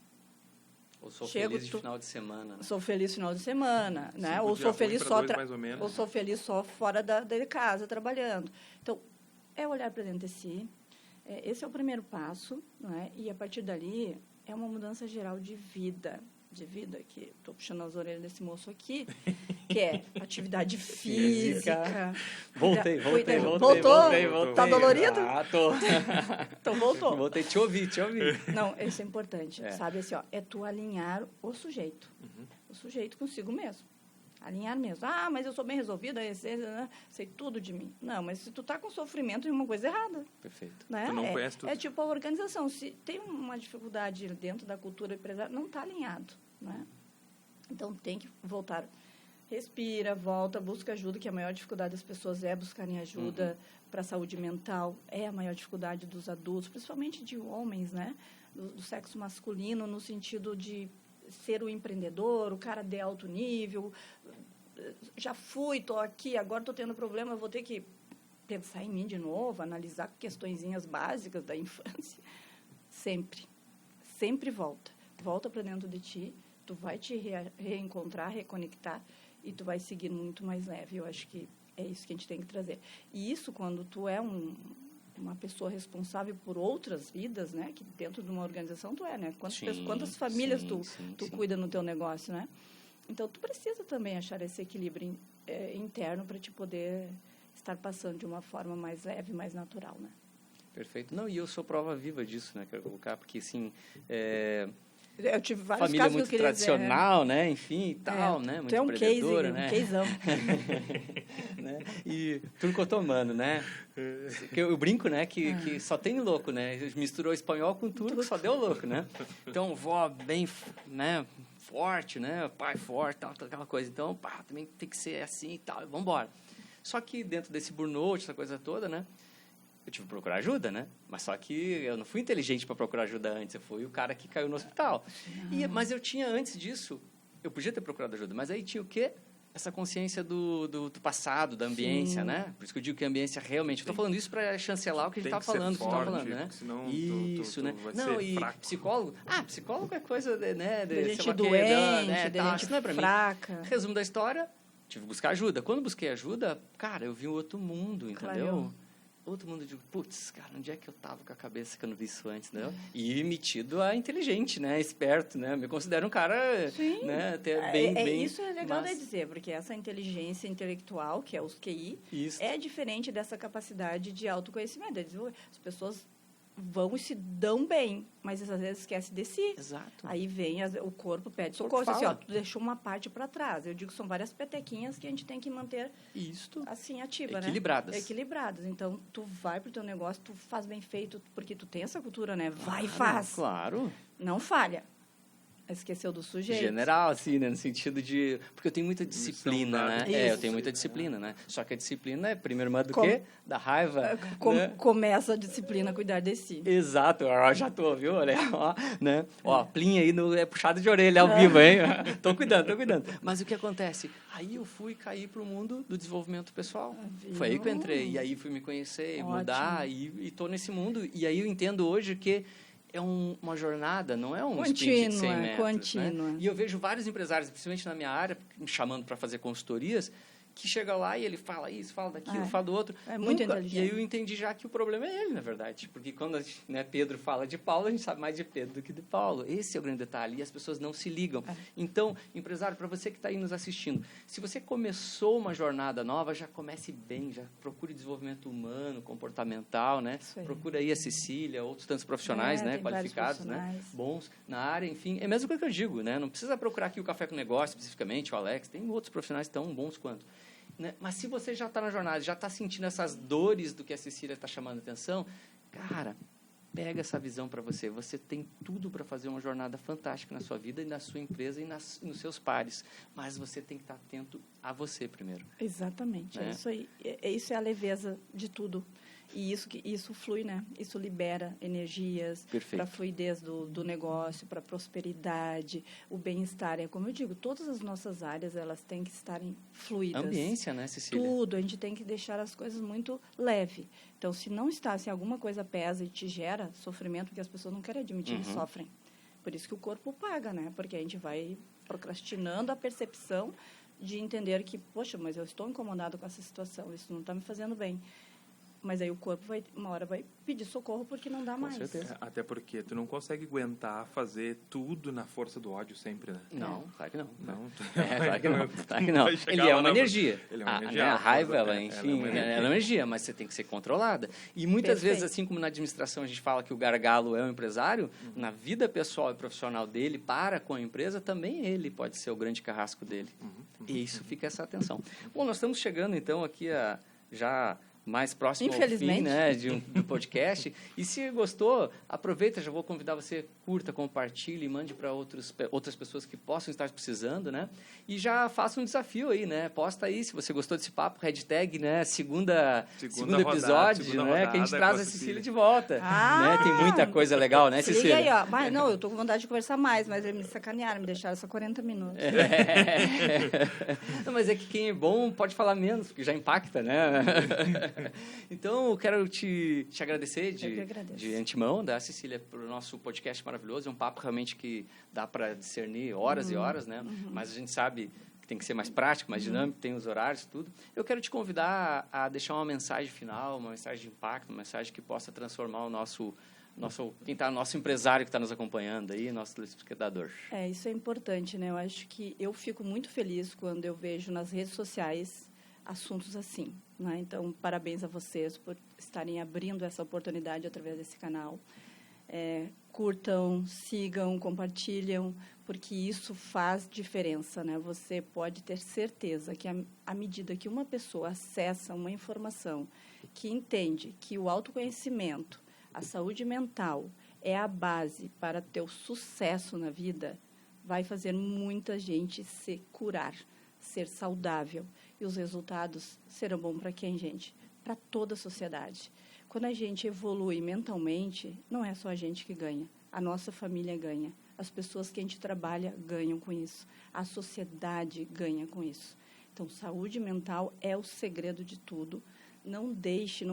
Ou sou feliz de final de semana. Né? Sou feliz no final de semana, né? Ou sou feliz sou feliz só fora de casa, trabalhando. Então, é olhar para dentro de si. Esse é o primeiro passo, né? E, a partir dali, é uma mudança geral de vida, que estou puxando as orelhas desse moço aqui, que é atividade física. Voltei. Voltou? Tá dolorido? Tô. Então voltou. Voltei, te ouvi. Não, isso é importante, sabe? Assim, é tu alinhar o sujeito. O sujeito consigo mesmo. Alinhar mesmo. Mas eu sou bem resolvida, sei tudo de mim. Não, mas se tu tá com sofrimento, tem uma coisa errada. Perfeito. Né? Tu não conhece tudo. É tipo a organização. Se tem uma dificuldade dentro da cultura empresarial, não está alinhado. Né? Então, tem que voltar. Respira, volta, busca ajuda, que a maior dificuldade das pessoas é buscarem ajuda para a saúde mental. É a maior dificuldade dos adultos, principalmente de homens, né? Do sexo masculino, no sentido de ser o empreendedor, o cara de alto nível. Já fui, estou aqui, agora estou tendo problema, vou ter que pensar em mim de novo, analisar questõezinhas básicas da infância. Sempre volta. Volta para dentro de ti, tu vai te reencontrar, reconectar, e tu vai seguir muito mais leve. Eu acho que é isso que a gente tem que trazer. E isso, quando tu é um uma pessoa responsável por outras vidas, né? Que dentro de uma organização tu é, né? Quantas famílias tu cuida no teu negócio, né? Então, tu precisa também achar esse equilíbrio interno para te poder estar passando de uma forma mais leve, mais natural, né? Perfeito. Não, e eu sou prova viva disso, né? Quero colocar, porque, assim, eu tive vários família casos muito que eu queria tradicional, dizer, né? Enfim, e tal, né? Muito empreendedora, né? Um caseão. Né? E turco otomano, né? Eu brinco, né? Que só tem louco, né? Misturou espanhol com turco, só deu louco, né? Então, vó bem, né? Forte, né? Pai forte, tal, aquela coisa. Então, pá, também tem que ser assim e tal. Vamos embora. Só que dentro desse burnout, essa coisa toda, né? Eu tive que procurar ajuda, né? Mas só que eu não fui inteligente para procurar ajuda antes. Eu fui o cara que caiu no hospital. Mas eu tinha, antes disso, eu podia ter procurado ajuda. Mas aí tinha o quê? Essa consciência do passado, da ambiência, né? Por isso que eu digo que a ambiência realmente... Eu estou falando isso para chancelar o que a gente estava falando, né? Senão isso, né? Não, e fraco. Psicólogo... psicólogo é coisa, né? De gente doente, né? de gente isso não é para fraca. mim. Resumo da história, tive que buscar ajuda. Quando busquei ajuda, cara, eu vi um outro mundo, entendeu? Claro. Outro mundo, eu digo, putz, cara, onde é que eu tava com a cabeça que eu não vi isso antes, né? E metido a inteligente, né? Esperto, né? Me considero um cara, sim, né? Até bem... Isso é legal de dizer, porque essa inteligência intelectual, que é os QI, é diferente dessa capacidade de autoconhecimento. As pessoas vão e se dão bem, mas às vezes esquece de si. Exato. Aí vem, o corpo pede socorro. Assim, tu deixou uma parte para trás. Eu digo que são várias petequinhas que a gente tem que manter assim, ativa, Equilibradas. Então, tu vai pro teu negócio, tu faz bem feito, porque tu tem essa cultura, né? Vai e faz. Claro. Não falha. Esqueceu do sujeito. General, assim, né? No sentido de... Porque eu tenho muita disciplina, né? Isso. Eu tenho muita disciplina, né? Só que a disciplina é primeiro irmã do quê? Da raiva. Né? Começa a disciplina a cuidar de si. Exato. Eu já tô, viu? Olha, ó, né? Ó, plinha aí é puxado de orelha ao vivo, hein? Tô cuidando. Mas o que acontece? Aí eu fui cair pro mundo do desenvolvimento pessoal. Foi aí que eu entrei. E aí fui me conhecer, mudar. E tô nesse mundo. E aí eu entendo hoje que é uma jornada, não é um sprint de 100 metros. Contínua. Né? E eu vejo vários empresários, principalmente na minha área, me chamando para fazer consultorias, que chega lá e ele fala isso, fala daquilo, fala do outro. É muito inteligente. E aí eu entendi já que o problema é ele, na verdade. Porque quando Pedro fala de Paulo, a gente sabe mais de Pedro do que de Paulo. Esse é o grande detalhe. E as pessoas não se ligam. Então, empresário, para você que está aí nos assistindo, se você começou uma jornada nova, já comece bem, já procure desenvolvimento humano, comportamental, né? Procura aí a Cecília, outros tantos profissionais, né? Qualificados, né? Bons na área, enfim. É a mesma coisa que eu digo, né? Não precisa procurar aqui o Café com Negócio, especificamente, o Alex. Tem outros profissionais tão bons quanto. Né? Mas se você já está na jornada, já está sentindo essas dores do que a Cecília está chamando a atenção, cara, pega essa visão para você. Você tem tudo para fazer uma jornada fantástica na sua vida e na sua empresa e nos seus pares. Mas você tem que estar atento a você primeiro. Exatamente. É isso aí. Isso é a leveza de tudo. E isso flui, né? Isso libera energias para a fluidez do negócio, para a prosperidade, o bem-estar. É como eu digo, todas as nossas áreas, elas têm que estarem fluidas. Ambiência, né, Cecília? Tudo. A gente tem que deixar as coisas muito leve. Então, se não está, se alguma coisa pesa e te gera sofrimento, porque as pessoas não querem admitir que sofrem. Por isso que o corpo paga, né? Porque a gente vai procrastinando a percepção de entender que, poxa, mas eu estou incomodado com essa situação, isso não está me fazendo bem. Mas aí o corpo uma hora vai pedir socorro porque não dá mais. Com certeza. Até porque tu não consegue aguentar fazer tudo na força do ódio sempre, né? Não, claro que não. Claro que não. Claro que não. Ele é uma energia. Ele é uma energia. A raiva, ela é uma energia, mas você tem que ser controlada. E muitas vezes, assim como na administração a gente fala que o gargalo é um empresário, na vida pessoal e profissional dele, para com a empresa, também ele pode ser o grande carrasco dele. E isso fica essa atenção. Bom, nós estamos chegando, então, aqui já mais próximo ao fim, né, do podcast. E se gostou, aproveita, já vou convidar você, curta, compartilhe e mande para outras pessoas que possam estar precisando, né? E já faça um desafio aí, né? Posta aí, se você gostou desse papo, hashtag, né, segundo episódio, né, que a gente traz a Cecília de volta. Né? Tem muita coisa legal, né, Cecília? Liga aí, ó. Mas, não, eu tô com vontade de conversar mais, mas eles me sacanearam, me deixaram só 40 minutos. Não, mas é que quem é bom pode falar menos, porque já impacta, né? Então, eu quero te agradecer de antemão, da Cecília, pelo nosso podcast maravilhoso. É um papo realmente que dá para discernir horas e horas, né? Mas a gente sabe que tem que ser mais prático, mais dinâmico, tem os horários, tudo. Eu quero te convidar a deixar uma mensagem final, uma mensagem de impacto, uma mensagem que possa transformar o nosso empresário que está nos acompanhando aí, nosso telespectador. Isso é importante, né? Eu acho que eu fico muito feliz quando eu vejo nas redes sociais assuntos assim, né? Então, parabéns a vocês por estarem abrindo essa oportunidade através desse canal. Curtam, sigam, compartilham, porque isso faz diferença, né? Você pode ter certeza que à medida que uma pessoa acessa uma informação, que entende que o autoconhecimento, a saúde mental é a base para ter o sucesso na vida, vai fazer muita gente se curar, ser saudável. E os resultados serão bons para quem, gente? Para toda a sociedade. Quando a gente evolui mentalmente, não é só a gente que ganha. A nossa família ganha. As pessoas que a gente trabalha ganham com isso. A sociedade ganha com isso. Então, saúde mental é o segredo de tudo. Não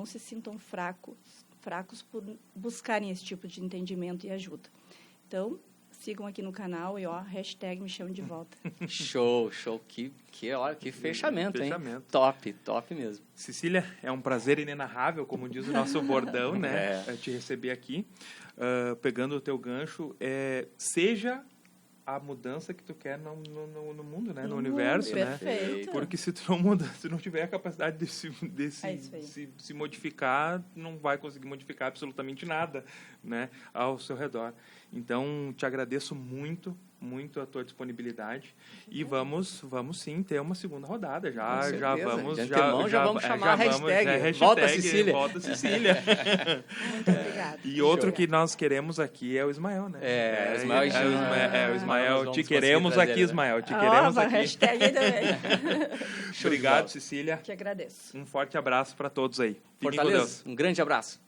se sintam fracos por buscarem esse tipo de entendimento e ajuda. Então, sigam aqui no canal e, hashtag me chame de volta. Show. Que fechamento, hein? Top mesmo. Cecília, é um prazer inenarrável, como diz o nosso bordão, né? Te receber aqui. Pegando o teu gancho, seja a mudança que tu quer no mundo, né? No universo, perfeito. Né? Porque se tu não muda, se não tiver a capacidade de se modificar, não vai conseguir modificar absolutamente nada, né? Ao seu redor. Então, te agradeço muito a tua disponibilidade e vamos sim ter uma segunda rodada. Já vamos chamar a hashtag Volta Cecília. Volta Cecília. Muito obrigada. E outro que nós queremos aqui é o Ismael, né? O Ismael. Te queremos aqui, Ismael. Te queremos aqui. Hashtag também. Obrigado, Cecília. Que agradeço. Um forte abraço para todos aí. Fortaleza. Um grande abraço.